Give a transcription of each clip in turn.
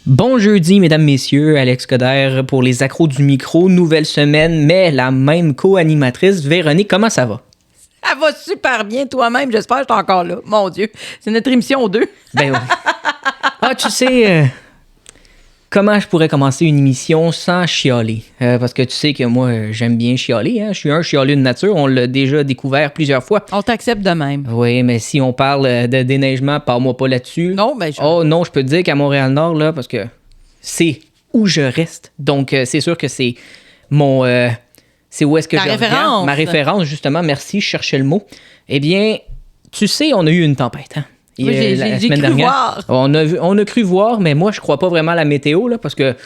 Bon jeudi, mesdames, messieurs, Alex Coder pour les accros du micro. Nouvelle semaine, mais la même co-animatrice. Véronique, comment ça va? Ça va super bien toi-même, j'espère que je suis encore là. Mon Dieu, c'est notre émission 2. Ben oui. Ah, tu sais, comment je pourrais commencer une émission sans chialer? Parce que tu sais que moi, j'aime bien chialer. Hein? Je suis un chialeux de nature, on l'a déjà découvert plusieurs fois. On t'accepte de même. Oui, mais si on parle de déneigement, parle-moi pas là-dessus. Non, ben Oh non, je peux te dire qu'à Montréal-Nord, là, parce que c'est où je reste. Donc, c'est sûr que c'est mon... c'est où est-ce que Ta je référence. regarde. Ma référence, justement. Merci, je cherchais le mot. Eh bien, tu sais, on a eu une tempête, hein? Oui, j'ai semaine cru dernière. voir. On a cru voir, mais moi, je crois pas vraiment à la météo, là, parce que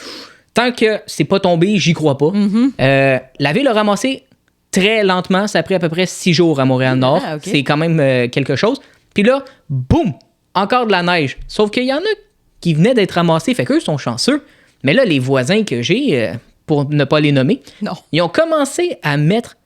tant que c'est pas tombé, j'y crois pas. La ville a ramassé très lentement. Ça a pris à peu près 6 jours à Montréal-Nord. Ah, ok. C'est quand même quelque chose. Puis là, boum! Encore de la neige. Sauf qu'il y en a qui venaient d'être ramassés. Fait qu'eux sont chanceux. Mais là, les voisins que j'ai, pour ne pas les nommer, Non. ils ont commencé à mettre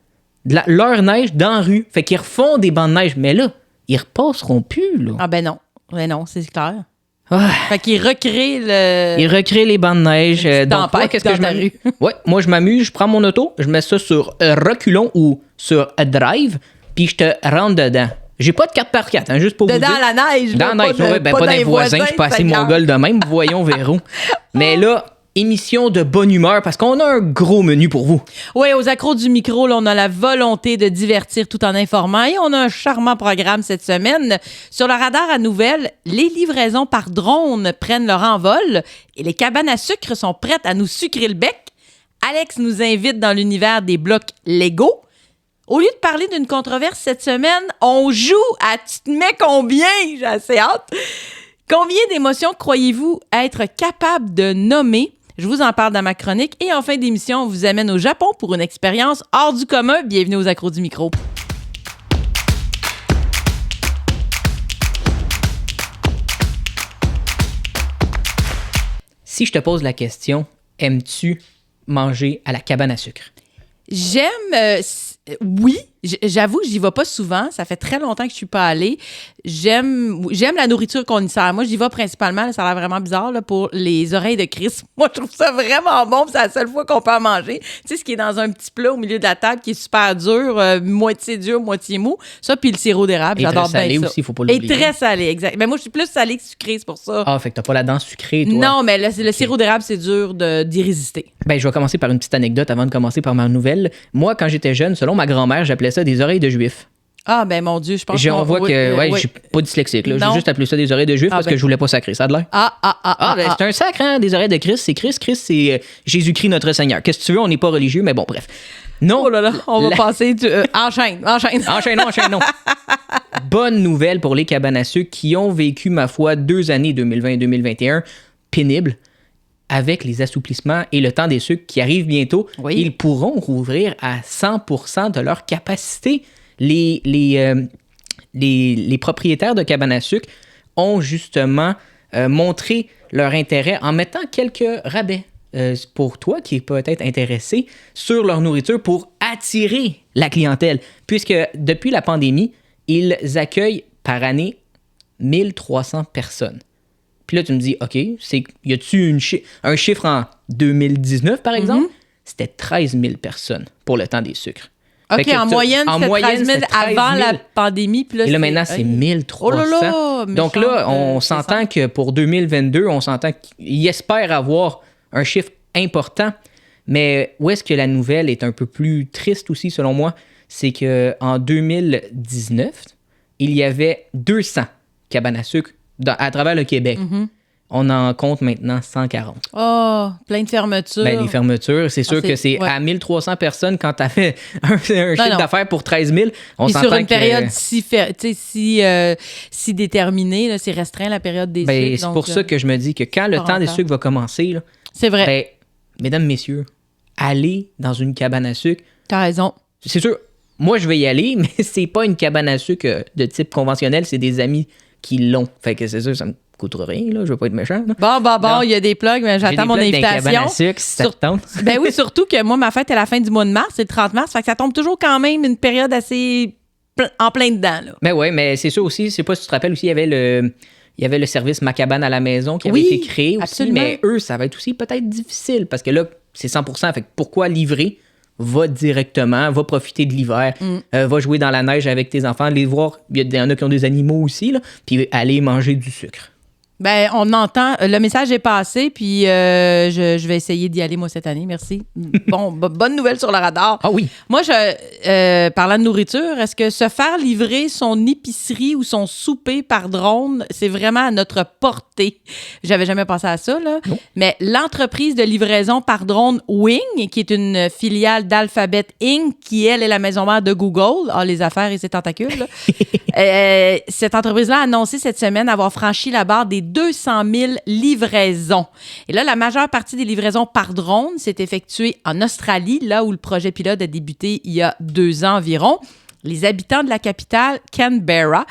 leur neige dans la rue. Fait qu'ils refont des bancs de neige. Mais là, ils repasseront plus, là. Ah ben non. Ben non, c'est clair. Ah. Fait qu'ils recréent le... Ils recréent les bancs de neige. petite Donc, tempête moi, qu'est-ce que dans je ta m'amuse? rue. Ouais, moi, je m'amuse. Je prends mon auto, je mets ça sur reculons ou sur drive, puis je te rentre dedans. J'ai pas de 4x4, hein, juste pour vous Dedans dire. la neige. Dans la neige, ouais, ben, pas dans les voisins. Je suis pas assez mongol de même. Voyons, verrons. Mais là, émission de bonne humeur parce qu'on a un gros menu pour vous. Oui, aux accros du micro, là, on a la volonté de divertir tout en informant et on a un charmant programme cette semaine. Sur le radar à nouvelles, les livraisons par drone prennent leur envol et les cabanes à sucre sont prêtes à nous sucrer le bec. Alex nous invite dans l'univers des blocs Lego. Au lieu de parler d'une controverse cette semaine, on joue à « Tu te mets combien? » J'ai assez hâte. Combien d'émotions croyez-vous être capable de nommer? Je vous en parle dans ma chronique. Et en fin d'émission, on vous amène au Japon pour une expérience hors du commun. Bienvenue aux accros du micro. Si je te pose la question, aimes-tu manger à la cabane à sucre? J'aime... oui, j'avoue que j'y vais pas souvent. Ça fait très longtemps que je suis pas allée. J'aime la nourriture qu'on y sert. Moi, j'y vais principalement, là, ça a l'air vraiment bizarre, là, pour les oreilles de Chris. Moi, je trouve ça vraiment bon. C'est la seule fois qu'on peut en manger. Tu sais, ce qui est dans un petit plat au milieu de la table qui est super dur, moitié mou. Ça, puis le sirop d'érable, Et j'adore très salé bien ça. aussi, faut pas Et l'oublier. très salé, exact. Mais moi, je suis plus salée que sucrée, c'est pour ça. Ah, fait que t'as pas la dent sucrée, toi. Non, mais le sirop d'érable, c'est dur d'y résister. Ben, je vais commencer par une petite anecdote avant de commencer par ma nouvelle. Moi, quand j'étais jeune, selon ma grand-mère, j'appelais ça des oreilles de juif. Ah, ben mon Dieu, je pense On voit que, ouais, je suis pas dyslexique, là. J'ai Non. juste appelé ça des oreilles de juif parce que je voulais pas sacrer. Ça a de l'air. Ben, c'est un sacre, hein, des oreilles de Christ. C'est Christ. Christ, c'est Jésus-Christ notre Seigneur. Qu'est-ce que tu veux? On n'est pas religieux, mais bon, bref. Non. Oh là là, on va passer... enchaîne. Enchaînons. Bonne nouvelle pour les cabanes à sucre qui ont vécu, ma foi, 2 années 2020 et 2021 pénibles. Avec les assouplissements et le temps des sucres qui arrivent bientôt, Oui. ils pourront rouvrir à 100% de leur capacité. Les propriétaires de cabanes à sucre ont justement montré leur intérêt en mettant quelques rabais pour toi qui est peut-être intéressé sur leur nourriture pour attirer la clientèle. Puisque depuis la pandémie, ils accueillent par année 1300 personnes. Puis là, tu me dis, OK, y a-tu un chiffre en 2019, par exemple? C'était 13 000 personnes pour le temps des sucres. OK, en moyenne, c'était 13 000 avant la pandémie. Puis là, et là, maintenant, c'est 1300. Oh là là, donc là, on s'entend que pour 2022, on s'entend qu'ils espèrent avoir un chiffre important. Mais où est-ce que la nouvelle est un peu plus triste aussi, selon moi? C'est qu'en 2019, il y avait 200 cabanes à sucre à travers le Québec. On en compte maintenant 140. Oh, plein de fermetures. Ben, les fermetures, c'est sûr que c'est à 1300 personnes quand tu as fait un chiffre d'affaires pour 13 000. On s'entend sur une période si déterminée, là, c'est restreint la période des sucres. C'est pour ça que je me dis que quand le temps des sucres va commencer, là, c'est vrai. Ben, mesdames, messieurs, allez dans une cabane à sucre. T'as raison. C'est sûr, moi je vais y aller, mais c'est pas une cabane à sucre de type conventionnel, c'est des amis qui l'ont. Fait que c'est sûr, ça me coûtera rien, là. Je veux pas être méchant. Là. Bon, il y a des plugs, mais j'attends mon invitation. Cabane à sucre, si ça te tente. Ben oui, surtout que moi, ma fête est à la fin du mois de mars, c'est le 30 mars, fait que ça tombe toujours quand même une période assez en plein dedans, là. Ben ouais, mais c'est sûr aussi, je sais pas si tu te rappelles aussi, il y avait il y avait le service Ma Cabane à la maison qui avait Oui, été créé aussi, absolument. mais eux, ça va être aussi peut-être difficile parce que là, c'est 100%. Fait que pourquoi livrer? Va directement, va profiter de l'hiver, va jouer dans la neige avec tes enfants, les voir. Il y en a qui ont des animaux aussi, là, puis aller manger du sucre. Ben, on entend. Le message est passé, puis je vais essayer d'y aller, moi, cette année. Merci. Bon, bonne nouvelle sur le radar. Ah oui. Moi, parlant de nourriture, est-ce que se faire livrer son épicerie ou son souper par drone, c'est vraiment à notre portée? J'avais jamais pensé à ça, là. Non. Mais l'entreprise de livraison par drone Wing, qui est une filiale d'Alphabet Inc., qui, elle, est la maison mère de Google, les affaires et ses tentacules, là. Cette entreprise-là a annoncé cette semaine avoir franchi la barre des 200 000 livraisons. Et là, la majeure partie des livraisons par drone s'est effectuée en Australie, là où le projet pilote a débuté il y a 2 ans environ. Les habitants de la capitale, Canberra,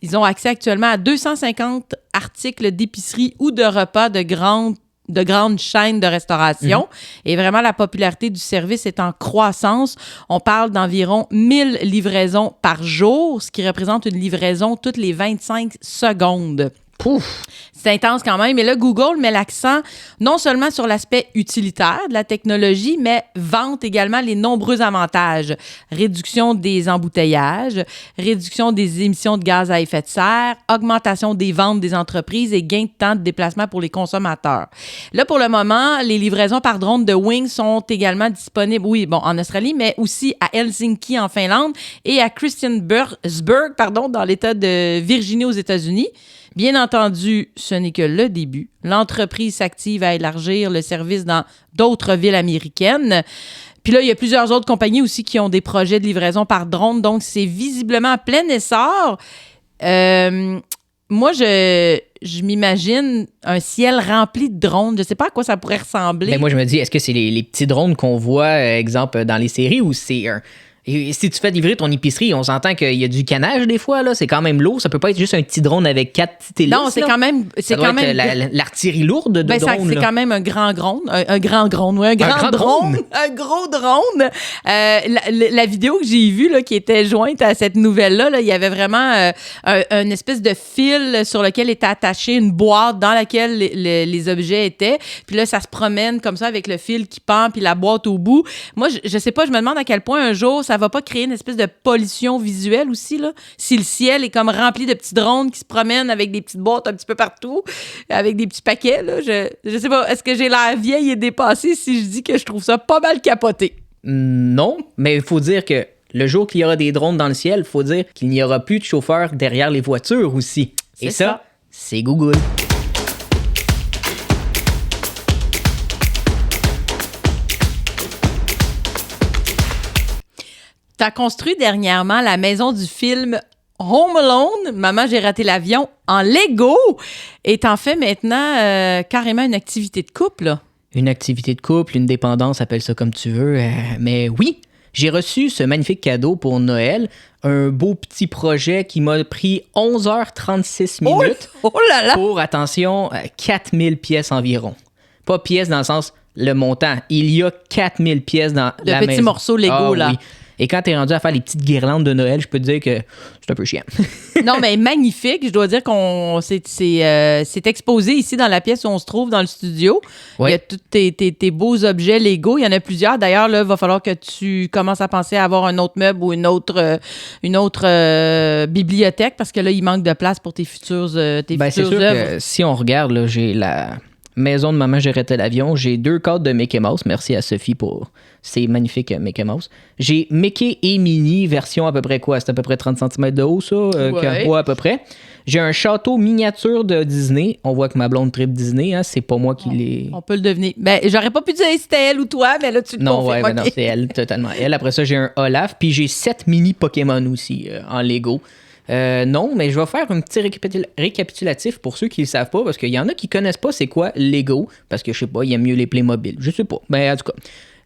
ils ont accès actuellement à 250 articles d'épicerie ou de repas de grandes chaînes de restauration. Et vraiment, la popularité du service est en croissance. On parle d'environ 1000 livraisons par jour, ce qui représente une livraison toutes les 25 secondes. Pouf! C'est intense quand même. Et là, Google met l'accent non seulement sur l'aspect utilitaire de la technologie, mais vante également les nombreux avantages. Réduction des embouteillages, réduction des émissions de gaz à effet de serre, augmentation des ventes des entreprises et gain de temps de déplacement pour les consommateurs. Là, pour le moment, les livraisons par drone de Wing sont également disponibles, en Australie, mais aussi à Helsinki en Finlande et à Christiansburg, dans l'État de Virginie aux États-Unis. Bien entendu, ce n'est que le début. L'entreprise s'active à élargir le service dans d'autres villes américaines. Puis là, il y a plusieurs autres compagnies aussi qui ont des projets de livraison par drone, donc c'est visiblement en plein essor. Moi, je m'imagine un ciel rempli de drones. Je sais pas à quoi ça pourrait ressembler. Mais moi, je me dis, est-ce que c'est les petits drones qu'on voit, exemple, dans les séries, ou c'est un... Et si tu fais livrer ton épicerie, on s'entend qu'il y a du canage des fois, là. C'est quand même lourd. Ça peut pas être juste un petit drone avec 4 petites hélices. Non, c'est là. quand même. Ça doit être l'artillerie lourde de drone. C'est quand même un grand drone. Un grand drone. Un grand drone. Un gros drone. La vidéo que j'ai vue, là, qui était jointe à cette nouvelle-là, là, il y avait vraiment une espèce de fil sur lequel était attachée une boîte dans laquelle les objets étaient. Puis là, ça se promène comme ça avec le fil qui pend puis la boîte au bout. Moi, je sais pas, je me demande à quel point un jour, ça va pas créer une espèce de pollution visuelle aussi, là. Si le ciel est comme rempli de petits drones qui se promènent avec des petites boîtes un petit peu partout, avec des petits paquets, là, je sais pas, est-ce que j'ai l'air vieille et dépassée si je dis que je trouve ça pas mal capoté? Non, mais il faut dire que le jour qu'il y aura des drones dans le ciel, il faut dire qu'il n'y aura plus de chauffeurs derrière les voitures aussi. Et ça, c'est Google. T'as construit dernièrement la maison du film Home Alone, Maman, j'ai raté l'avion, en Lego. Et t'en fais maintenant carrément une activité de couple, là. Une activité de couple, une dépendance, appelle ça comme tu veux. Mais oui, j'ai reçu ce magnifique cadeau pour Noël. Un beau petit projet qui m'a pris 11h36 minutes. Oh là là! Pour, attention, 4000 pièces environ. Pas pièces dans le sens, le montant. Il y a 4000 pièces dans la maison. De petits morceaux Lego, là. Oui. Et quand t'es rendu à faire les petites guirlandes de Noël, je peux te dire que c'est un peu chiant. Non, mais magnifique. Je dois dire qu'on c'est exposé ici dans la pièce où on se trouve dans le studio. Oui. Il y a tous tes beaux objets Lego. Il y en a plusieurs. D'ailleurs, là, il va falloir que tu commences à penser à avoir un autre meuble ou une autre bibliothèque parce que là, il manque de place pour tes futures œuvres. C'est sûr que si on regarde, là, j'ai la maison de Maman, j'ai raté l'avion. J'ai 2 cadres de Mickey Mouse. Merci à Sophie pour ces magnifiques Mickey Mouse. J'ai Mickey et Minnie, version à peu près quoi? C'est à peu près 30 cm de haut, ça? Ouais. À peu près. J'ai un château miniature de Disney. On voit que ma blonde tripe Disney, hein? C'est pas moi qui l'ai... On peut le deviner. Ben, j'aurais pas pu dire si c'était elle ou toi, mais là, tu le confirmes. Non, c'est elle, totalement elle. Après ça, j'ai un Olaf. Puis j'ai 7 mini Pokémon aussi en Lego. Non, mais je vais faire un petit récapitulatif pour ceux qui ne le savent pas, parce qu'il y en a qui connaissent pas c'est quoi Lego, parce que je sais pas, ils aiment mieux les Playmobil. Je sais pas. Mais en tout cas,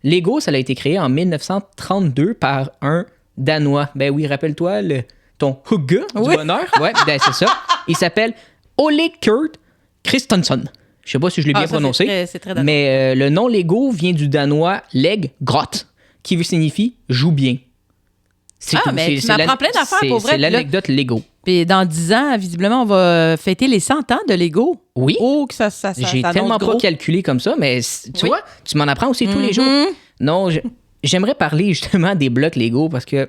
Lego, ça a été créé en 1932 par un Danois. Ben oui, rappelle-toi, ton Hugge du bonheur. Ouais, ben c'est ça. Il s'appelle Ole Kurt Christensen. Je sais pas si je l'ai bien prononcé. C'est très danois. Mais le nom Lego vient du danois leg grot, qui signifie joue bien. Mais tu m'apprends plein d'affaires pour vrai. C'est l'anecdote Lego. Puis dans 10 ans, visiblement, on va fêter les 100 ans de Lego. Oui. Oh, que ça J'ai s'annonce tellement gros. pas calculé comme ça, mais tu vois, tu m'en apprends aussi tous les jours. Non, j'aimerais parler justement des blocs Lego parce que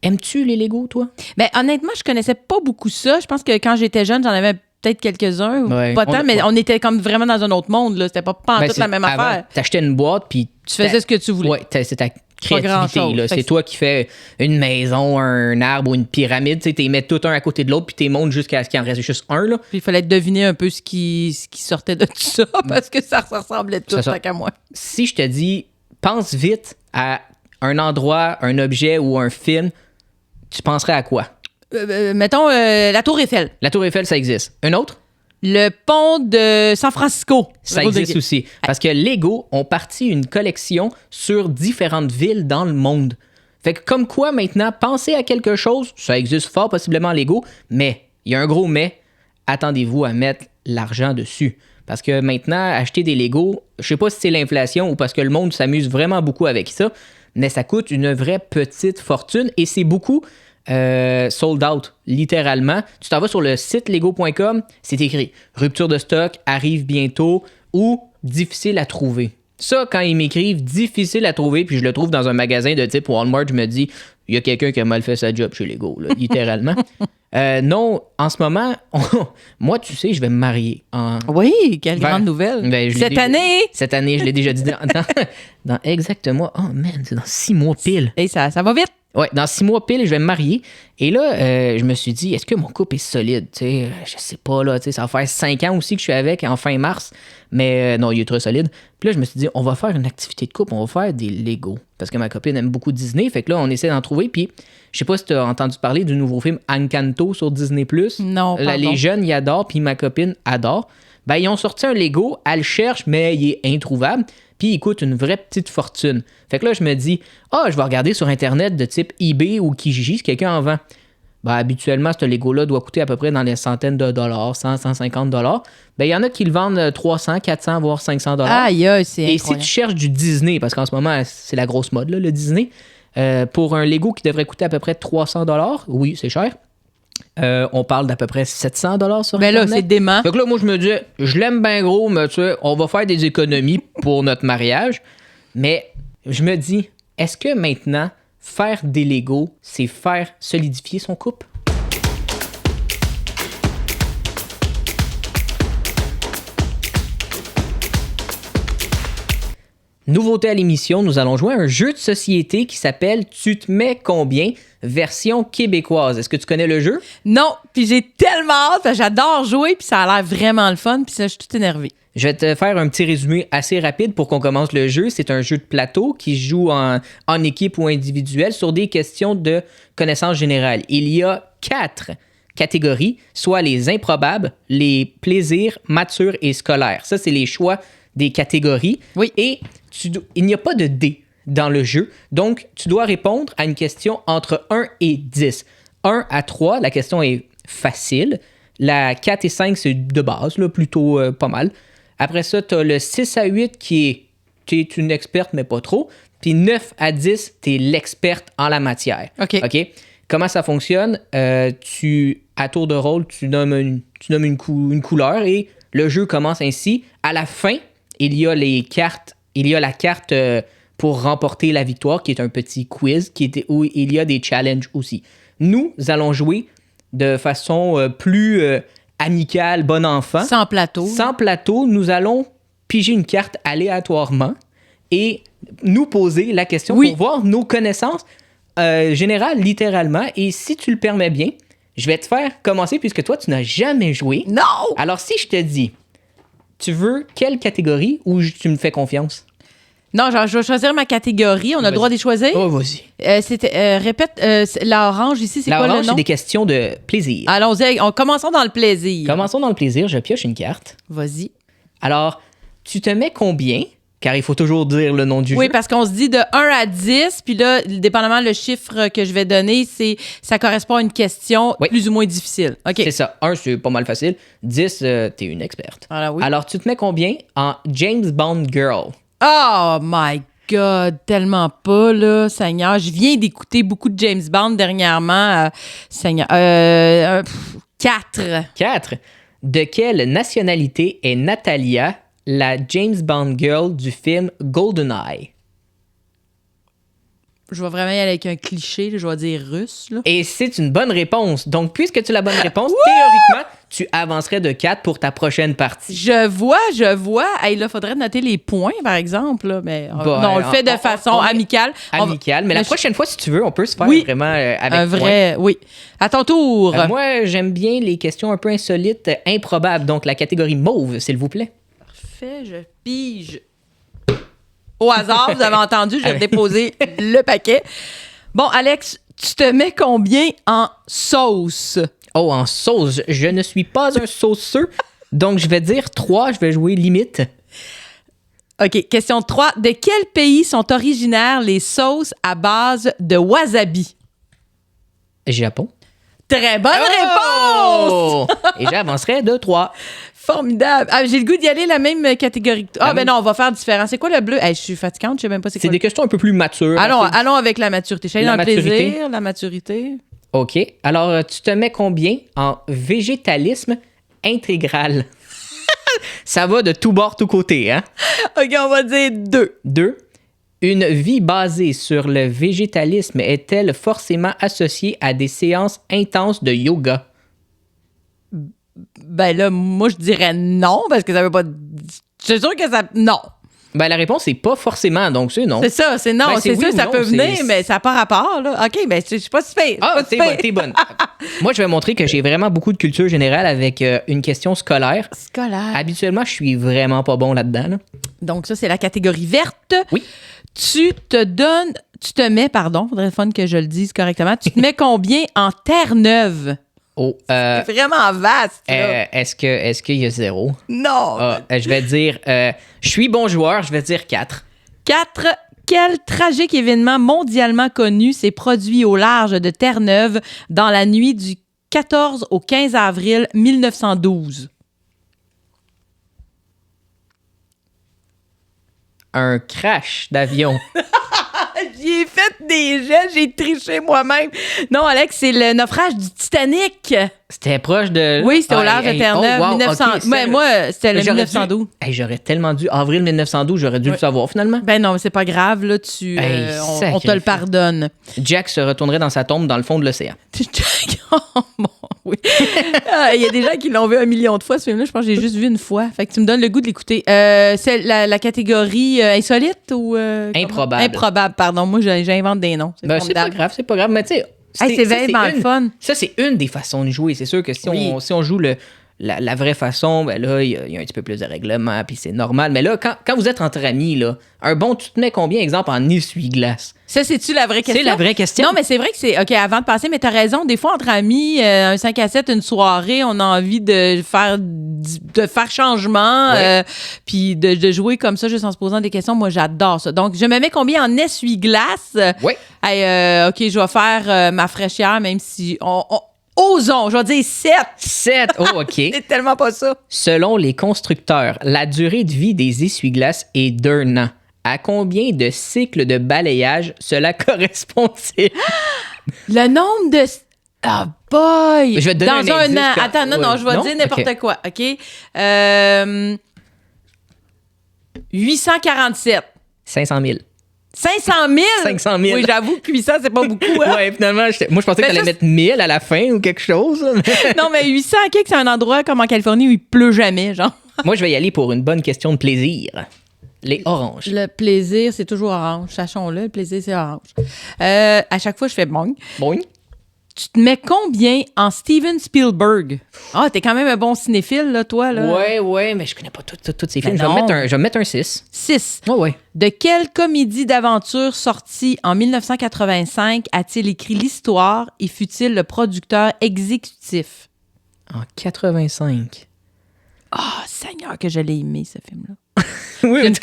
aimes-tu les Lego, toi? Ben, honnêtement, je connaissais pas beaucoup ça. Je pense que quand j'étais jeune, j'en avais peut-être quelques-uns, Ouais. pas tant, mais on était comme vraiment dans un autre monde. Là. C'était pas en toute la même avant, affaire. T'achetais une boîte, puis Tu faisais ce que tu voulais. Ouais, c'est ta Pas créativité. grand-chose. Là. Fait C'est que- toi qui fais une maison, un arbre ou une pyramide. Tu les mets tout un à côté de l'autre, puis tu les montes jusqu'à ce qu'il en reste juste un. Là. Puis il fallait deviner un peu ce qui sortait de tout ça, parce que ça ressemblait tout, C'est ça. tant qu'à moi. Si je te dis, pense vite à un endroit, un objet ou un film, tu penserais à quoi? Mettons, la Tour Eiffel. La Tour Eiffel, ça existe. Un autre? Le pont de San Francisco. Ça existe aussi. Parce que Lego ont parti une collection sur différentes villes dans le monde. Fait que comme quoi, maintenant, penser à quelque chose, ça existe fort possiblement Lego, mais, il y a un gros mais, attendez-vous à mettre l'argent dessus. Parce que maintenant, acheter des Lego, je sais pas si c'est l'inflation ou parce que le monde s'amuse vraiment beaucoup avec ça, mais ça coûte une vraie petite fortune et c'est beaucoup sold out, littéralement. Tu t'en vas sur le site lego.com, c'est écrit rupture de stock, arrive bientôt ou difficile à trouver. Ça, quand ils m'écrivent difficile à trouver, puis je le trouve dans un magasin de type Walmart, je me dis, il y a quelqu'un qui a mal fait sa job chez Lego, là, littéralement. Non, en ce moment, moi, tu sais, je vais me marier. Oui, quelle Ben, grande nouvelle. ben, je l'ai Cette déjà- année, Cette année, je l'ai déjà dit dans exactement. Oh man, c'est dans 6 mois pile. hey, ça va vite. Ouais, dans 6 mois pile, je vais me marier. Et là, je me suis dit, est-ce que mon couple est solide? Tu sais, je sais pas, là, tu sais, ça va faire 5 ans aussi que je suis avec, en fin mars. Mais non, il est très solide. Puis là, je me suis dit, on va faire une activité de couple, on va faire des Lego. Parce que ma copine aime beaucoup Disney. Fait que là, on essaie d'en trouver. Puis, je sais pas si tu as entendu parler du nouveau film Encanto sur Disney+. Non, Là, pardon. les jeunes, ils adorent, puis ma copine adore. Ben, ils ont sorti un Lego, elle le cherche, mais il est introuvable. Puis il coûte une vraie petite fortune. Fait que là, je me dis, je vais regarder sur Internet de type eBay ou Kijiji si quelqu'un en vend. Ben, habituellement, ce Lego-là doit coûter à peu près dans les centaines de dollars, 100, 150 dollars. Ben, il y en a qui le vendent 300, 400, voire 500 dollars. Aïe, aïe, c'est Et si incroyable. tu cherches du Disney, parce qu'en ce moment, c'est la grosse mode, là, le Disney, pour un Lego qui devrait coûter à peu près 300 dollars, oui, c'est cher. On parle d'à peu près 700 dollars sur Ben là, Internet. c'est dément. Fait que là, moi, je me dis, je l'aime bien gros, mais tu sais, on va faire des économies pour notre mariage. Mais je me dis, est-ce que maintenant, faire des Legos, c'est faire solidifier son couple? Nouveauté à l'émission, nous allons jouer à un jeu de société qui s'appelle Tu te mets combien? Version québécoise. Est-ce que tu connais le jeu? Non, puis j'ai tellement hâte, parce que j'adore jouer, puis ça a l'air vraiment le fun, puis ça, je suis toute énervée. Je vais te faire un petit résumé assez rapide pour qu'on commence le jeu. C'est un jeu de plateau qui se joue en équipe ou individuel sur des questions de connaissances générales. Il y a 4 catégories, soit les improbables, les plaisirs, matures et scolaires. Ça, c'est les choix des catégories. Oui. Et il n'y a pas de dés dans le jeu. Donc, tu dois répondre à une question entre 1 et 10. 1 à 3, la question est facile. La 4 et 5, c'est de base, là, plutôt pas mal. Après ça, tu as le 6 à 8 tu es une experte, mais pas trop. Puis 9 à 10, tu es l'experte en la matière. OK. Comment ça fonctionne? À tour de rôle, tu nommes une couleur et le jeu commence ainsi. À la fin, il y a la carte pour remporter la victoire, qui est un petit quiz, où il y a des challenges aussi. Nous allons jouer de façon plus amicale, bon enfant. Sans plateau. Sans plateau, nous allons piger une carte aléatoirement et nous poser la question Oui. pour voir nos connaissances générales, littéralement. Et si tu le permets bien, je vais te faire commencer puisque toi, tu n'as jamais joué. Non! Alors, si je te dis, tu veux quelle catégorie ou tu me fais confiance? Non, genre, je vais choisir ma catégorie. On a le droit d'y choisir. Oh, vas-y. Répète, l'orange ici, c'est La quoi le orange, nom? c'est des questions de plaisir. Allons-y, commençons dans le plaisir. Commençons dans le plaisir. Je pioche une carte. Vas-y. Alors, tu te mets combien? Car il faut toujours dire le nom du Oui, jeu. parce qu'on se dit de 1 à 10, puis là, dépendamment le chiffre que je vais donner, ça correspond à une question Oui. plus ou moins difficile. OK. C'est ça. 1, c'est pas mal facile. 10, t'es une experte. Alors, oui. Alors, tu te mets combien en James Bond Girl? Oh my God, tellement pas, là, Seigneur. Je viens d'écouter beaucoup de James Bond dernièrement. Seigneur. 4. 4. De quelle nationalité est Natalia, la James Bond girl du film GoldenEye? Je vais vraiment y aller avec un cliché, là, je vais dire russe. Là. Et c'est une bonne réponse. Donc, puisque tu as la bonne réponse, théoriquement, tu avancerais de 4 pour ta prochaine partie. Je vois. Hey, là, faudrait noter les points, par exemple. Là, mais Bon, non, on le fait de façon amicale. Amicale. Mais la prochaine fois, si tu veux, on peut se faire Oui, vraiment avec un vrai, points. oui. À ton tour. Moi, j'aime bien les questions un peu insolites, improbables. Donc, la catégorie mauve, s'il vous plaît. Parfait, je pige. Au hasard, vous avez entendu, j'ai déposé le paquet. Bon, Alex, tu te mets combien en sauce? Oh, en sauce. Je ne suis pas un sauceux. Donc, je vais dire 3. Je vais jouer limite. OK, question 3. De quel pays sont originaires les sauces à base de wasabi? Japon. Très bonne réponse! Et j'avancerai de 3. Formidable. Ah, j'ai le goût d'y aller la même catégorie que toi. Ah, ben non, on va faire différent. C'est quoi le bleu? Hey, je suis fatigante, je sais même pas c'est quoi. C'est des questions un peu plus matures. Allons avec la maturité. Je suis allée dans le plaisir, la maturité. OK. Alors, tu te mets combien en végétalisme intégral? Ça va de tout bord, tout côté, hein? OK, on va dire 2. 2. Une vie basée sur le végétalisme est-elle forcément associée à des séances intenses de yoga? Ben là, moi, je dirais non, parce que ça veut pas... C'est sûr que ça... Non. Ben, la réponse, c'est pas forcément, donc c'est non. C'est ça, c'est non. Ben, c'est oui ça, ou ça non, peut venir, c'est- mais ça n'a pas rapport, là. OK, ben je suis pas si pire. Ah, pas si pire. t'es bonne. Moi, je vais montrer que j'ai vraiment beaucoup de culture générale avec une question scolaire. Scolaire. Habituellement, je suis vraiment pas bon là-dedans. Là. Donc ça, c'est la catégorie verte. Oui. Tu te mets, pardon, faudrait fun que je le dise correctement, tu te mets combien en Terre-Neuve? Oh, C'est vraiment vaste, là. est-ce qu'il y a 0? Non! Je vais dire, je suis bon joueur, je vais dire 4. 4. Quel tragique événement mondialement connu s'est produit au large de Terre-Neuve dans la nuit du 14 au 15 avril 1912? Un crash d'avion. J'ai fait des jets, j'ai triché moi-même. Non, Alex, c'est le naufrage du Titanic. C'était proche de... Oui, c'était au large de Terre-Neuve, 1900. ok, Mais moi, c'était le J'aurais 1912. dû- Hey, j'aurais tellement dû... Avril 1912, j'aurais dû le savoir finalement. Ben non, mais c'est pas grave, là, on te le sacrifice. pardonne. Jack se retournerait dans sa tombe dans le fond de l'océan. Oh, bon, oui. Il y a des gens qui l'ont vu 1 million de fois, ce film-là. Je pense que j'ai juste vu une fois. Fait que tu me donnes le goût de l'écouter. C'est la catégorie insolite ou... Improbable. Improbable, pardon. Moi, j'invente des noms. C'est pas formidable. grave, c'est pas grave. Mais tu sais, Hey, c'est vraiment le fun. Ça, c'est une des façons de jouer. C'est sûr que si on joue la vraie façon, ben là, il y a un petit peu plus de règlement, puis c'est normal. Mais là, quand vous êtes entre amis, là, un bon, tu te mets combien, exemple, en essuie-glace? Ça, c'est-tu la vraie question? C'est la vraie question. Non, mais c'est vrai que c'est... OK, avant de passer, mais t'as raison. Des fois, entre amis, un 5 à 7, une soirée, on a envie de faire changement, Ouais. puis de jouer comme ça, juste en se posant des questions. Moi, j'adore ça. Donc, je me mets combien en essuie-glace? Oui. Hey, OK, je vais faire ma fraîchière, même si... Osons, je vais dire 7. 7. Oh, OK. C'est tellement pas ça. Selon les constructeurs, la durée de vie des essuie-glaces est d'1 an. À combien de cycles de balayage cela correspond-il? Le nombre de... Ah, boy! Je vais te donner Dans un indice, an. quand- Attends, non, je vais Non? dire n'importe OK. quoi, OK? 847. 500 000. 500 000? 500 000. Oui, j'avoue que 800, c'est pas beaucoup, hein? Ouais, finalement, moi, je pensais que Ben, t'allais ça, mettre 1000 à la fin ou quelque chose. mais- Non, mais 800, OK, c'est un endroit comme en Californie où il pleut jamais, genre. Moi, je vais y aller pour une bonne question de plaisir. Les oranges. Le plaisir, c'est toujours orange. Sachons-le, le plaisir, c'est orange. À chaque fois, je fais bon. Bon. Tu te mets combien en Steven Spielberg? Ah, t'es quand même un bon cinéphile, là, toi, là. Ouais, mais je connais pas tous ces Ben films. non. Je vais mettre un 6. 6. Ouais. De quelle comédie d'aventure sortie en 1985 a-t-il écrit l'histoire et fut-il le producteur exécutif? En 85. Ah, Seigneur, que je l'ai aimé, ce film-là. Oui, Une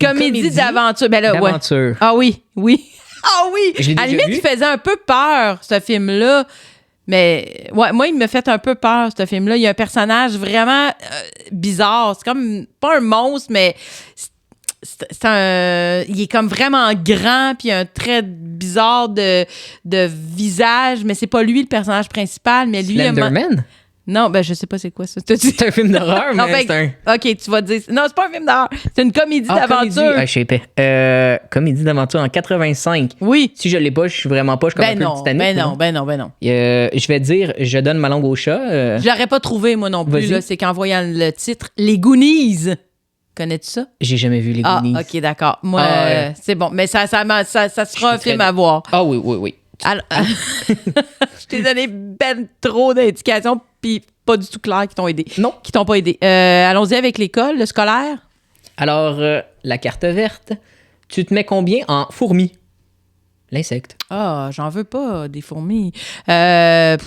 comédie d'aventure. Ben là, ouais. D'aventure. Ah oui. Ah oui! Je l'ai À la déjà limite, vu. il faisait un peu peur, ce film-là. Mais ouais, moi, il me fait un peu peur, ce film-là. Il y a un personnage vraiment bizarre. C'est comme, pas un monstre, mais il est comme vraiment grand, puis il a un trait bizarre de visage, mais c'est pas lui le personnage principal, mais lui... Slenderman? Non, ben je sais pas c'est quoi ça. C'est un film d'horreur, Non, mais ben, c'est un... OK, tu vas dire... Non, c'est pas un film d'horreur. C'est une comédie d'aventure. Comédie. Ah, je sais pas. Comédie d'aventure en 85. Oui. Si je l'ai pas, je suis vraiment pas. Je suis comme un peu le Titanic. Ben non. Je vais dire, je donne ma langue au chat. Je l'aurais pas trouvé, moi non plus. Vas-y. Là, c'est qu'en voyant le titre, Les Goonies. Connais-tu ça? J'ai jamais vu les Goonies. Ah, OK, d'accord. Moi, ouais. c'est bon. Mais ça sera un film à voir. Ah oui. Alors, je t'ai donné ben trop d'indications, puis pas du tout claires qui t'ont aidé. Non. Qui t'ont pas aidé. Allons-y avec l'école, le scolaire. Alors, la carte verte, tu te mets combien en fourmis? L'insecte. Ah, j'en veux pas, des fourmis. 4.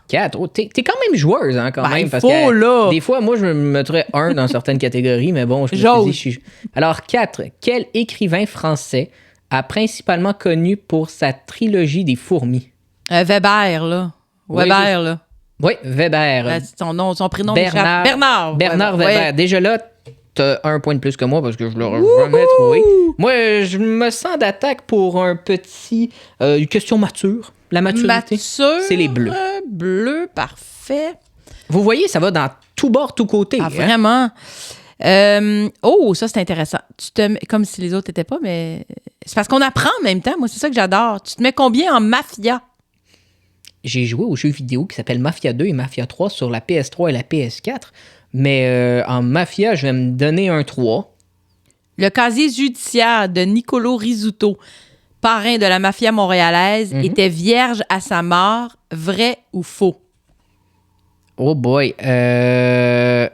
4. Oh, t'es quand même joueuse, hein, quand Ben, même. il Parce faut, que là. des fois, moi, je me mettrais 1 dans certaines catégories, mais bon, je me suis dit... Alors, 4. Quel écrivain français a principalement connu pour sa trilogie des fourmis? Weber, là. Oui, Weber, là. Oui, Weber. Son prénom Bernard. m'échappe. Bernard Weber. Ouais. Déjà là, t'as 1 point de plus que moi parce que je l'aurais jamais trouvé. Moi, je me sens d'attaque pour un petit... une question mature. La maturité, c'est les bleus. Bleu, parfait. Vous voyez, ça va dans tout bord, tout côté. Ah, hein? vraiment? Ça, c'est intéressant. Comme si les autres n'étaient pas, mais... C'est parce qu'on apprend en même temps. Moi, c'est ça que j'adore. Tu te mets combien en Mafia? J'ai joué au jeu vidéo qui s'appelle Mafia 2 et Mafia 3 sur la PS3 et la PS4. Mais en Mafia, je vais me donner un 3. Le casier judiciaire de Niccolo Rizzuto, parrain de la mafia montréalaise, était vierge à sa mort. Vrai ou faux? Oh boy. Il est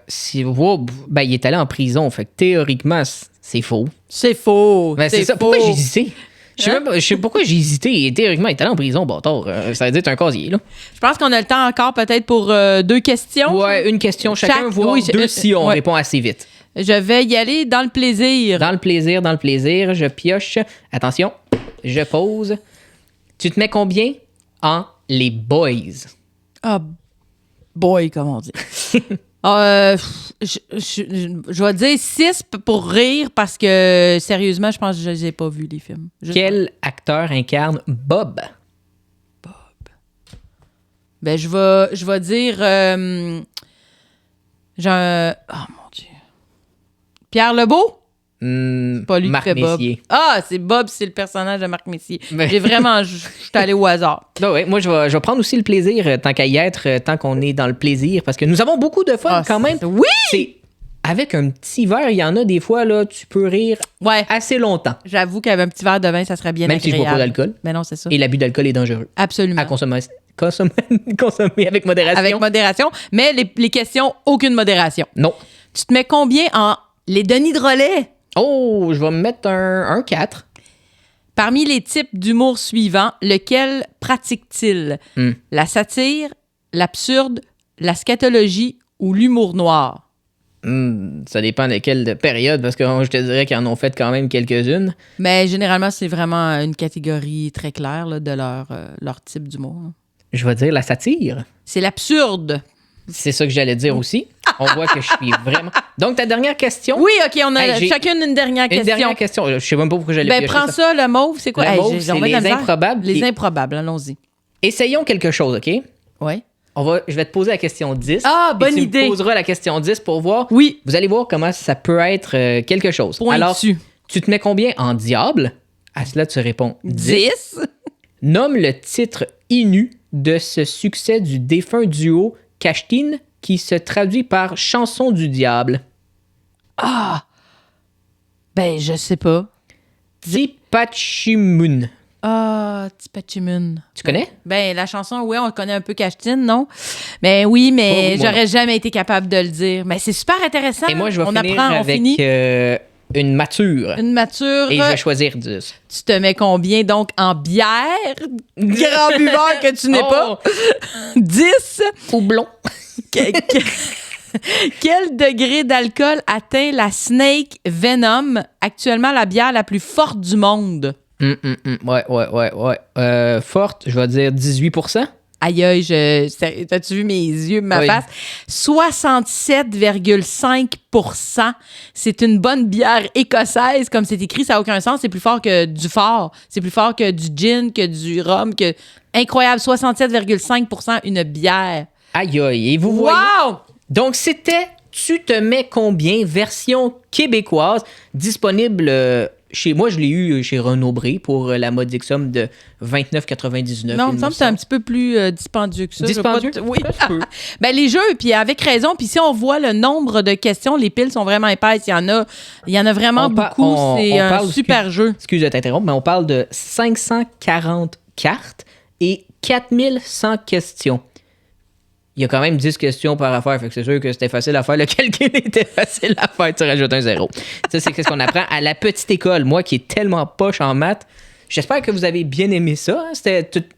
allé en prison. Fait que théoriquement, c'est faux. C'est faux. Ben, c'est ça. faux. Pourquoi j'ai hésité? Je sais pourquoi j'ai hésité. Et théoriquement, il est allé en prison, bâtard. Ça veut dire que t'as un casier, là. Je pense qu'on a le temps encore peut-être pour 2 questions. Ouais, une question chacun, voire 2 si on répond assez vite. Je vais y aller dans le plaisir. Dans le plaisir, je pioche. Attention, je pose. Tu te mets combien en les boys? Ah, boy, comme on dit. Je vais dire 6 pour rire parce que, sérieusement, je pense que je les ai pas vus, les films. Quel acteur incarne Bob? Ben, je vais dire... oh, mon Dieu. Pierre Lebeau? Pas lui Marc qui fait Bob. Messier. Ah, c'est Bob, c'est le personnage de Marc Messier. Ben... Je suis allé au hasard. Non, ouais, moi, je vais prendre aussi le plaisir, tant qu'à y être, tant qu'on est dans le plaisir, parce que nous avons beaucoup de fun quand même. Oui! C'est, avec un petit verre, il y en a des fois, là, tu peux rire assez longtemps. J'avoue qu'avec un petit verre de vin, ça serait bien même agréable. Si je bois pas d'alcool. Mais non, c'est ça. Et l'abus d'alcool est dangereux. Absolument. À consommer avec modération. Avec modération. Mais les questions, aucune modération. Non. Tu te mets combien en les Denis Drolet? Oh, je vais me mettre un 4. Parmi les types d'humour suivants, lequel pratique-t-il? La satire, l'absurde, la scatologie ou l'humour noir? Ça dépend de quelle période, parce que je te dirais qu'ils en ont fait quand même quelques-unes. Mais généralement, c'est vraiment une catégorie très claire là, de leur type d'humour. Je vais dire la satire. C'est l'absurde. C'est ça que j'allais dire aussi. On voit que je suis vraiment... Donc, ta dernière question? Oui, OK, on a chacune une dernière question. Une dernière question. Je sais même pas pourquoi j'allais piocher prends ça, le mauve, c'est quoi? Le mauve, c'est les improbables. Les improbables, allons-y. Essayons quelque chose, OK? Oui. Je vais te poser la question 10. Ah, bonne idée. Tu me poseras la question 10 pour voir. Oui. Vous allez voir comment ça peut être quelque chose. Pointu. Alors, tu te mets combien en diable? À cela, tu réponds 10. Nomme le titre Inu de ce succès du défunt duo Kashtin qui se traduit par chanson du diable. Ah! Ben, je sais pas. Tipachimun. Ah, Tipachimun. Tu connais? Ben, la chanson, oui, on connaît un peu Kashtin, non? Mais oui, mais j'aurais jamais été capable de le dire. Mais c'est super intéressant. Et moi, je vais on finir apprend, avec une mature. Une mature. Et je vais choisir 10. Tu te mets combien, donc, en bière? Grand buveur que tu n'es pas. 10. Houblon. Quel degré d'alcool atteint la Snake Venom, actuellement la bière la plus forte du monde? Ouais. Forte, je vais dire 18%. Aïe, t'as-tu vu mes yeux, ma face? 67,5%. C'est une bonne bière écossaise, comme c'est écrit, ça n'a aucun sens. C'est plus fort que du fort. C'est plus fort que du gin, que du rhum. Incroyable, 67,5% une bière. Aïe, aïe. Et vous voyez? Donc, c'était Tu te mets combien? Version québécoise, disponible chez moi. Je l'ai eu chez Renaud-Bré pour la modique somme de 29,99. Non, il me semble que c'est un petit peu plus dispendieux que ça. Dispendieux? Oui. Les jeux, puis avec raison. Puis si on voit le nombre de questions, les piles sont vraiment épaisses. Il y en a vraiment beaucoup. C'est un super jeu. Excuse de t'interrompre, mais on parle de 540 cartes et 4100 questions. Il y a quand même 10 questions par affaire, fait que c'est sûr que c'était facile à faire. Le calcul était facile à faire, tu rajoutes un 0. Ça, c'est ce qu'on apprend à la petite école. Moi qui est tellement poche en maths, j'espère que vous avez bien aimé ça. Hein?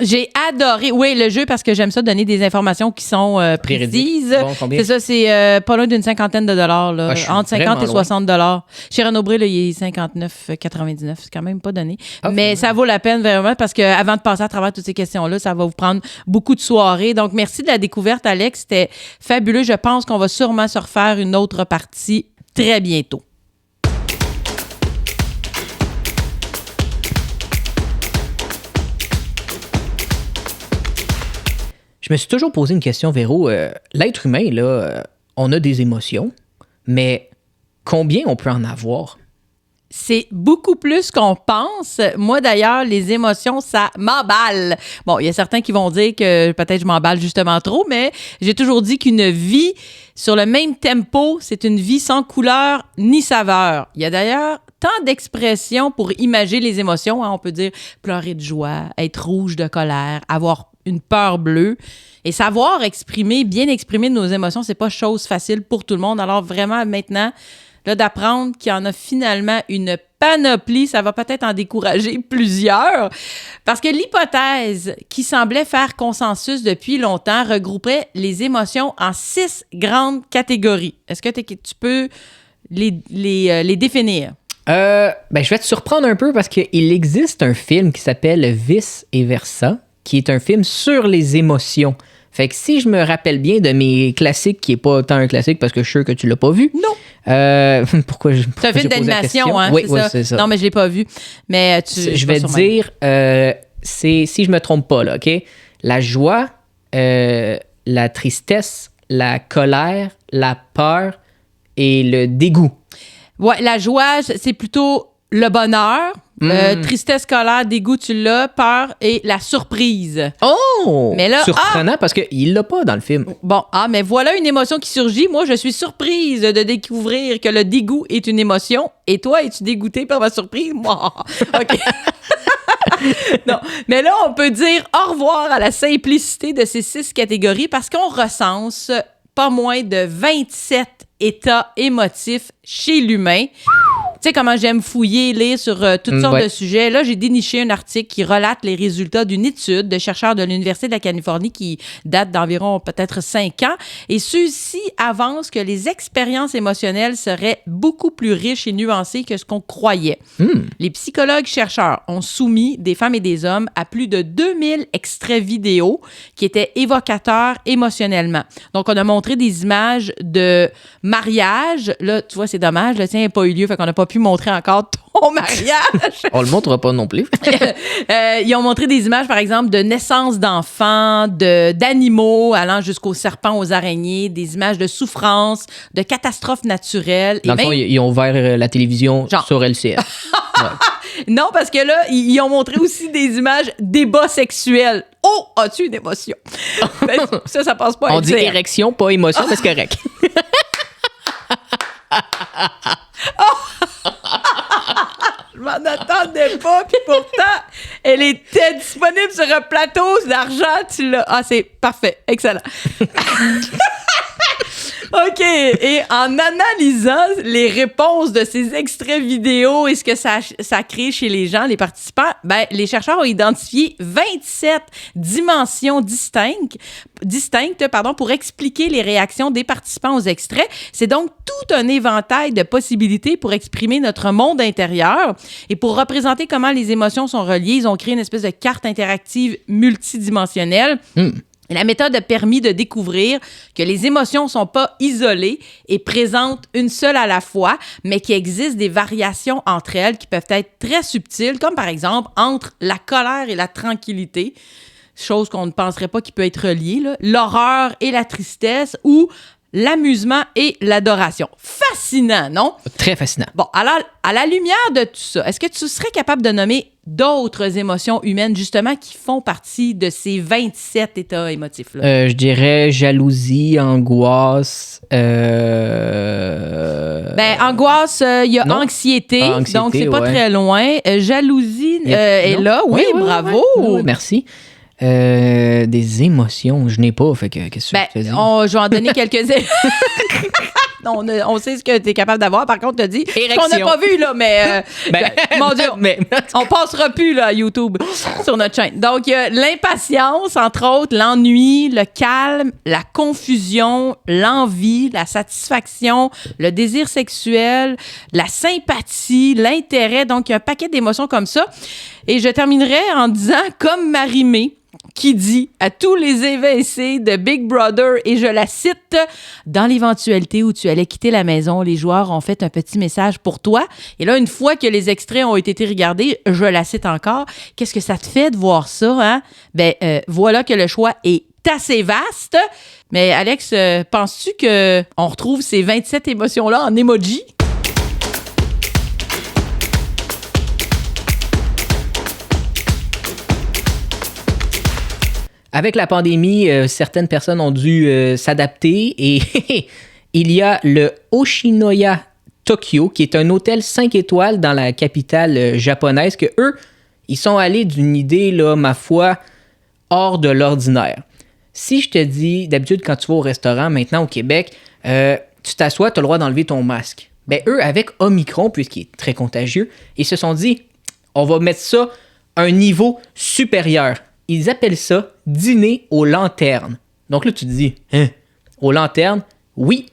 J'ai adoré, oui, le jeu, parce que j'aime ça donner des informations qui sont précises. Bon, combien? C'est ça, c'est pas loin d'une cinquantaine de dollars, là, entre 50 et 60 $. Chez Renaud-Bré, là, il est 59,99. C'est quand même pas donné. Mais ça vaut la peine vraiment, parce qu'avant de passer à travers toutes ces questions-là, ça va vous prendre beaucoup de soirées. Donc, merci de la découverte, Alex. C'était fabuleux. Je pense qu'on va sûrement se refaire une autre partie très bientôt. Je me suis toujours posé une question, Véro. L'être humain, là, on a des émotions, mais combien on peut en avoir? C'est beaucoup plus qu'on pense. Moi, d'ailleurs, les émotions, ça m'emballe. Bon, il y a certains qui vont dire que peut-être je m'emballe justement trop, mais j'ai toujours dit qu'une vie sur le même tempo, c'est une vie sans couleur ni saveur. Il y a d'ailleurs tant d'expressions pour imager les émotions. Hein. On peut dire pleurer de joie, être rouge de colère, avoir une peur bleue. Et savoir bien exprimer nos émotions, c'est pas chose facile pour tout le monde. Alors vraiment, maintenant, là, d'apprendre qu'il y en a finalement une panoplie, ça va peut-être en décourager plusieurs. Parce que l'hypothèse qui semblait faire consensus depuis longtemps regrouperait les émotions en 6 grandes catégories. Est-ce que tu peux les définir? Je vais te surprendre un peu parce qu'il existe un film qui s'appelle Vice et Versa, qui est un film sur les émotions. Fait que si je me rappelle bien de mes classiques, qui n'est pas tant un classique parce que je suis sûr que tu l'as pas vu. Non. Pourquoi c'est un film d'animation, hein? Oui, c'est ça. Non, mais je l'ai pas vu. Mais je vais te dire, si je me trompe pas, là, OK? La joie, la tristesse, la colère, la peur et le dégoût. Ouais, la joie, c'est plutôt le bonheur. Tristesse, colère, dégoût, tu l'as, peur et la surprise. Oh! Mais là, surprenant parce qu'il l'a pas dans le film. Bon, mais voilà une émotion qui surgit. Moi, je suis surprise de découvrir que le dégoût est une émotion. Et toi, es-tu dégoûté par ma surprise? Moi, OK. Non, mais là, on peut dire au revoir à la simplicité de ces 6 catégories parce qu'on recense pas moins de 27 états émotifs chez l'humain. Tu sais comment j'aime fouiller, lire sur toutes sortes de sujets. Là, j'ai déniché un article qui relate les résultats d'une étude de chercheurs de l'Université de la Californie qui date d'environ peut-être 5 ans. Et ceux-ci avancent que les expériences émotionnelles seraient beaucoup plus riches et nuancées que ce qu'on croyait. Les psychologues chercheurs ont soumis des femmes et des hommes à plus de 2000 extraits vidéo qui étaient évocateurs émotionnellement. Donc, on a montré des images de mariage. Là, tu vois, c'est dommage. Le tien n'a pas eu lieu, fait qu'on n'a pas pu montrer encore ton mariage. On le montrera pas non plus. Ils ont montré des images, par exemple, de naissance d'enfants, d'animaux allant jusqu'aux serpents, aux araignées, des images de souffrance, de catastrophes naturelles. Dans le fond, ils ont ouvert la télévision sur LCN. Non, parce que là, ils ont montré aussi des images débats sexuels. Oh, as-tu une émotion? Ben, ça passe pas à On dit érection, pas émotion, mais c'est correct. Je m'en attendais pas, puis pourtant, elle était disponible sur un plateau d'argent. Tu l'as. Ah, c'est parfait, excellent. OK. Et en analysant les réponses de ces extraits vidéo et ce que ça crée chez les gens, les participants, ben, les chercheurs ont identifié 27 dimensions distinctes pour expliquer les réactions des participants aux extraits. C'est donc tout un éventail de possibilités pour exprimer notre monde intérieur. Et pour représenter comment les émotions sont reliées, ils ont créé une espèce de carte interactive multidimensionnelle. Et la méthode a permis de découvrir que les émotions ne sont pas isolées et présentent une seule à la fois, mais qu'il existe des variations entre elles qui peuvent être très subtiles, comme par exemple entre la colère et la tranquillité, chose qu'on ne penserait pas qui peut être reliée, là, l'horreur et la tristesse, ou l'amusement et l'adoration. Fascinant, non? Très fascinant. Bon, alors, à la lumière de tout ça, est-ce que tu serais capable de nommer d'autres émotions humaines, justement, qui font partie de ces 27 états émotifs-là? Je dirais jalousie, angoisse. Angoisse, il y a anxiété, donc c'est pas très loin. Jalousie est là, oui, bravo. Oui, merci. Des émotions, je n'ai pas, fait que qu'est-ce que tu dis? Je vais en donner quelques-uns. On sait ce que tu es capable d'avoir. Par contre, tu as dit qu'on n'a pas vu, là, mais mon Dieu, on passera plus là, à YouTube sur notre chaîne. Donc, il y a l'impatience, entre autres, l'ennui, le calme, la confusion, l'envie, la satisfaction, le désir sexuel, la sympathie, l'intérêt. Donc, il y a un paquet d'émotions comme ça. Et je terminerai en disant, comme Marie-Mé, qui dit à tous les évincés de Big Brother, et je la cite, « Dans l'éventualité où tu allais quitter la maison, les joueurs ont fait un petit message pour toi. » Et là, une fois que les extraits ont été regardés, je la cite encore, « Qu'est-ce que ça te fait de voir ça, hein? » Voilà que le choix est assez vaste. Mais Alex, penses-tu qu'on retrouve ces 27 émotions-là en emoji? Avec la pandémie, certaines personnes ont dû s'adapter et il y a le Oshinoya Tokyo, qui est un hôtel 5 étoiles dans la capitale japonaise, que eux, ils sont allés d'une idée, là, ma foi, hors de l'ordinaire. Si je te dis, d'habitude, quand tu vas au restaurant, maintenant au Québec, tu t'assois, tu as le droit d'enlever ton masque. Ben eux, avec Omicron, puisqu'il est très contagieux, ils se sont dit, on va mettre ça à un niveau supérieur. Ils appellent ça dîner aux lanternes. Donc là, tu te dis, aux lanternes? Oui.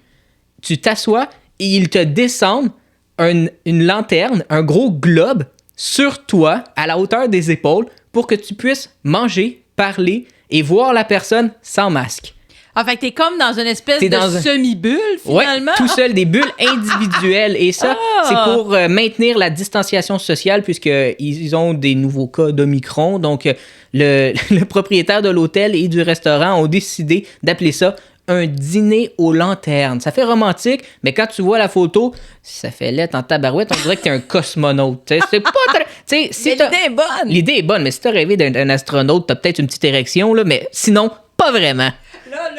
Tu t'assois et ils te descendent une lanterne, un gros globe sur toi, à la hauteur des épaules, pour que tu puisses manger, parler et voir la personne sans masque. Ah, fait que t'es comme dans une espèce de semi-bulle, finalement. Oui, tout seul, des bulles individuelles. Et ça, c'est pour maintenir la distanciation sociale, puisqu'ils ont des nouveaux cas d'Omicron. Donc, le propriétaire de l'hôtel et du restaurant ont décidé d'appeler ça un dîner aux lanternes. Ça fait romantique, mais quand tu vois la photo, ça fait lettre en tabarouette, on dirait que t'es un cosmonaute. C'est pas très... Mais l'idée est bonne. L'idée est bonne, mais si t'as rêvé d'un astronaute, t'as peut-être une petite érection, là, mais sinon, pas vraiment. Là,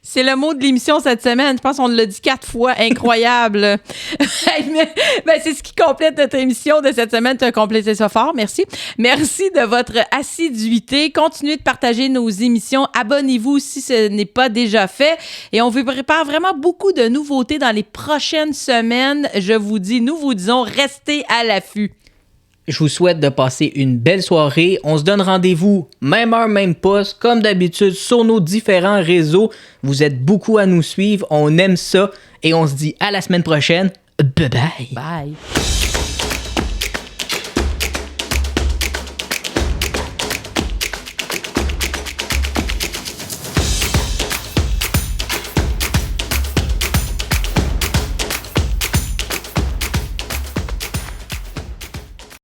c'est le mot de l'émission cette semaine. Je pense qu'on l'a dit 4 fois. Incroyable. C'est ce qui complète notre émission de cette semaine. Tu as complété ça fort. Merci. Merci de votre assiduité. Continuez de partager nos émissions. Abonnez-vous si ce n'est pas déjà fait. Et on vous prépare vraiment beaucoup de nouveautés dans les prochaines semaines. Nous vous disons, restez à l'affût. Je vous souhaite de passer une belle soirée. On se donne rendez-vous, même heure, même poste, comme d'habitude, sur nos différents réseaux. Vous êtes beaucoup à nous suivre. On aime ça. Et on se dit à la semaine prochaine. Bye bye. Bye.